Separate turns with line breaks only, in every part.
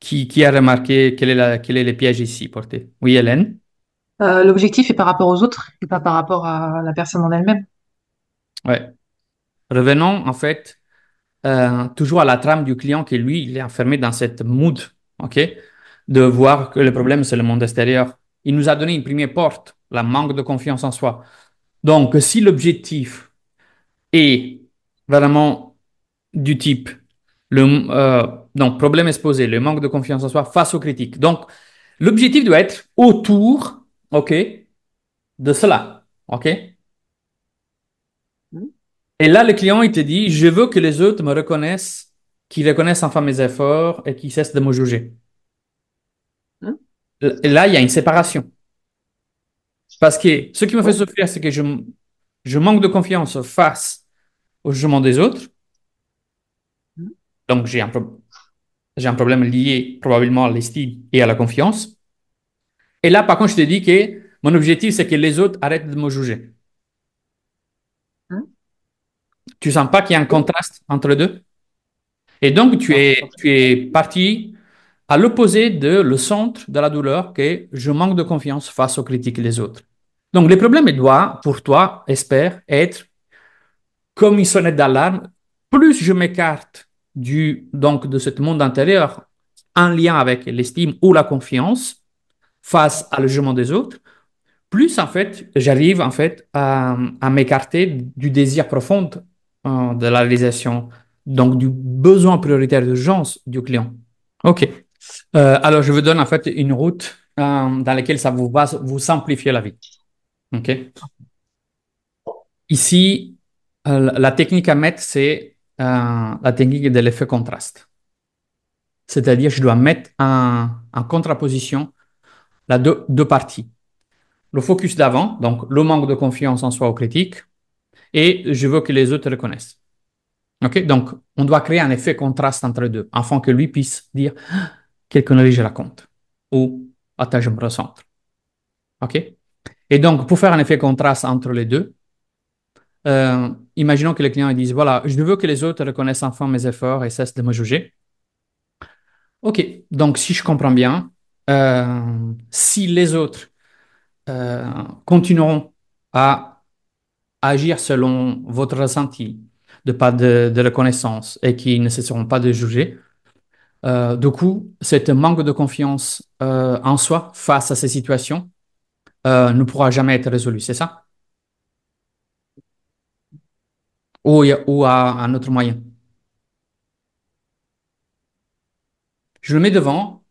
qui a remarqué quel est le piège ici porté? Oui, Hélène?
L'objectif est par rapport aux autres et pas par rapport à la personne en elle-même.
Ouais. Revenons en fait toujours à la trame du client qui, lui, il est enfermé dans cette mood, OK? De voir que le problème, c'est le monde extérieur. Il nous a donné une première porte, la manque de confiance en soi. Donc, si l'objectif est vraiment du type, le, donc, problème exposé, le manque de confiance en soi face aux critiques. Donc, l'objectif doit être autour, OK, de cela, OK?
Mhm.
Et là, le client, il te dit, je veux que les autres me reconnaissent, qu'ils reconnaissent enfin mes efforts et qu'ils cessent de me juger.
Mhm.
Et là, il y a une séparation. Parce que ce qui me fait
Ouais.
souffrir, c'est que je manque de confiance face au jugement des autres.
Mhm.
Donc, j'ai un problème lié probablement à l'estime et à la confiance. Et là, par contre, je te dis que mon objectif, c'est que les autres arrêtent de me juger.
Mhm.
Tu sens pas qu'il y a un
Oui.
contraste entre les deux? Et donc, tu
Non,
es, tu es parti à l'opposé de le centre de la douleur, que est je manque de confiance face aux critiques des autres. Donc, le problème doit, pour toi, espère, être comme une sonnette d'alarme. Plus je m'écarte donc, de ce monde intérieur en lien avec l'estime ou la confiance face à le jugement des autres, plus en fait, j'arrive en fait à m'écarter du désir profond de la réalisation, donc du besoin prioritaire d'urgence du client. OK. Alors, je vous donne en fait une route dans laquelle ça va vous simplifier la vie. OK. Ici, la technique à mettre, c'est la technique de l'effet contraste. C'est-à-dire, je dois mettre en contraposition deux parties. Le focus d'avant, donc le manque de confiance en soi aux critiques, et je veux que les autres reconnaissent. OK? Donc, on doit créer un effet contraste entre les deux, afin que lui puisse dire quelle connerie je raconte ou attends, je me recentre. OK? Et donc, pour faire un effet contraste entre les deux, imaginons que les clients ils disent, voilà, je veux que les autres reconnaissent enfin mes efforts et cessent de me juger. OK, donc si je comprends bien, si les autres continueront à agir selon votre ressenti, de pas de reconnaissance et qui ne cesseront pas de juger, du coup, cet manque de confiance en soi face à ces situations ne pourra jamais être résolu, c'est ça? Ou à un autre moyen. Je le mets devant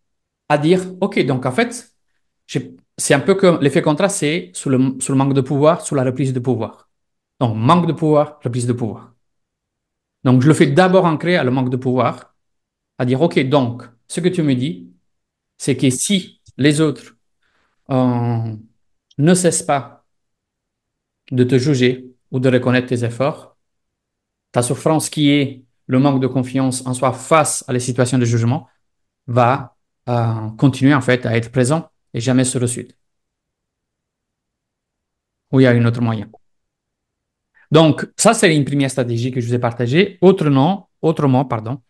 à dire, OK, donc en fait, c'est un peu comme l'effet contraste, c'est sous le manque de pouvoir, sous la reprise de pouvoir. Donc, manque de pouvoir, reprise de pouvoir. Donc, je le fais d'abord ancrer à le manque de pouvoir, à dire, OK, donc, ce que tu me dis, c'est que si les autres euh, ne cessent pas de te juger ou de reconnaître tes efforts, ta souffrance qui est le manque de confiance en soi face à les situations de jugement va continuer en fait à être présent et jamais se ressuit. Ou il y a un autre moyen. Donc, ça, c'est une première stratégie que je vous ai partagée. Autrement, pardon,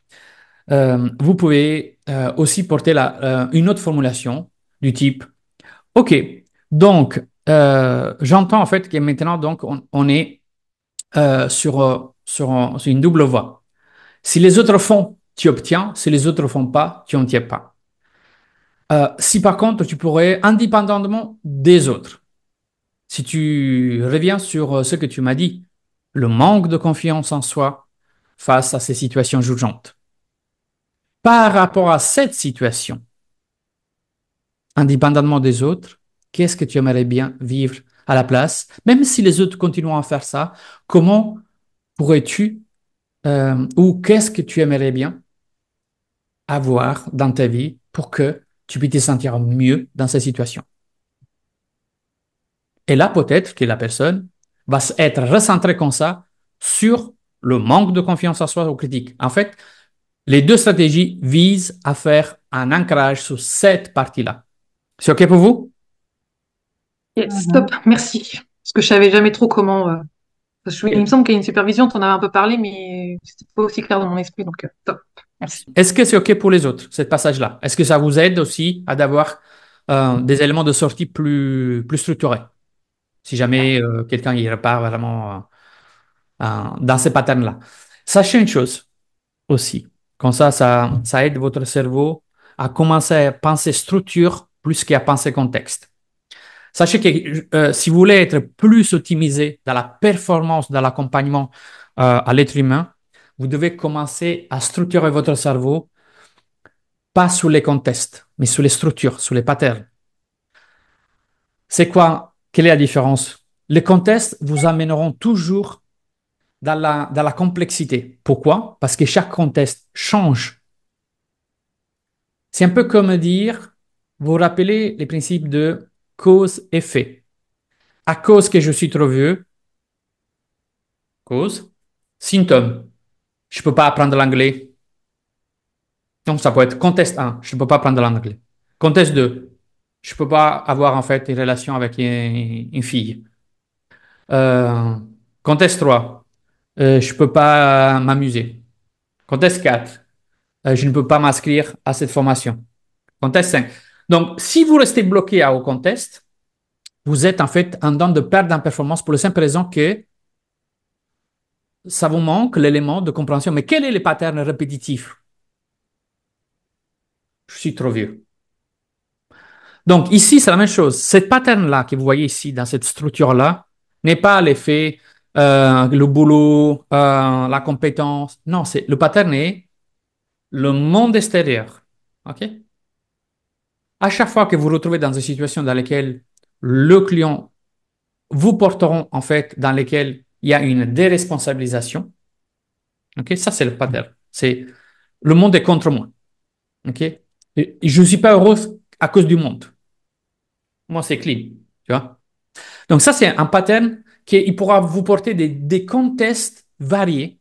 vous pouvez aussi porter une autre formulation du type, OK, donc, j'entends en fait que maintenant, donc, on est sur une double voie. Si les autres font, tu obtiens. Si les autres font pas, tu n'obtiens pas. Si par contre, tu pourrais, indépendamment des autres, si tu reviens sur ce que tu m'as dit, le manque de confiance en soi face à ces situations jugeantes. Par rapport à cette situation, indépendamment des autres, qu'est-ce que tu aimerais bien vivre à la place? Même si les autres continuent à faire ça, comment pourrais-tu ou qu'est-ce que tu aimerais bien avoir dans ta vie pour que tu puisses te sentir mieux dans ces situations? Et là, peut-être que la personne va être recentrée comme ça sur le manque de confiance en soi aux critiques. En fait, les deux stratégies visent à faire un ancrage sur cette partie-là. C'est OK pour vous?
Yes, top, merci. Parce que je savais jamais trop comment. Il me semble qu'il y a une supervision, tu en avais un peu parlé, mais c'était pas aussi clair dans mon esprit, donc top. Merci.
Est-ce que c'est OK pour les autres, ce passage-là? Est-ce que ça vous aide aussi à avoir des éléments de sortie plus structurés? Si jamais quelqu'un y repart vraiment dans ces patterns-là. Sachez une chose aussi. Comme ça aide votre cerveau à commencer à penser structure plus qu'à penser contexte. Sachez que si vous voulez être plus optimisé dans la performance, dans l'accompagnement à l'être humain, vous devez commencer à structurer votre cerveau, pas sous les contextes, mais sous les structures, sous les patterns. C'est quoi? Quelle est la différence? Les contextes vous amèneront toujours dans la complexité. Pourquoi? Parce que chaque contexte change. C'est un peu comme dire, vous vous rappelez les principes de cause-effet. À cause que je suis trop vieux, cause, symptôme. Je ne peux pas apprendre l'anglais. Donc, ça peut être contexte 1, je ne peux pas apprendre l'anglais. Contexte 2, je ne peux pas avoir en fait une relation avec une fille. Euh, contexte 3, je ne peux pas m'amuser. Contexte 4, je ne peux pas m'inscrire à cette formation. Contexte 5. Donc, si vous restez bloqué au contexte, vous êtes en fait en train de perdre en performance pour la simple raison que ça vous manque l'élément de compréhension. Mais quel est le pattern répétitif? Je suis trop vieux. Donc ici, c'est la même chose. Cette pattern-là que vous voyez ici, dans cette structure-là, n'est pas l'effet, le boulot, la compétence. Non, le pattern est le monde extérieur. OK? À chaque fois que vous vous retrouvez dans une situation dans laquelle le client vous porteront, en fait, dans laquelle il y a une déresponsabilisation, OK? Ça, c'est le pattern. C'est le monde est contre moi. OK? Et je ne suis pas heureux à cause du monde. Moi, c'est clean. Tu vois? Donc ça, c'est un pattern qui il pourra vous porter des contextes variés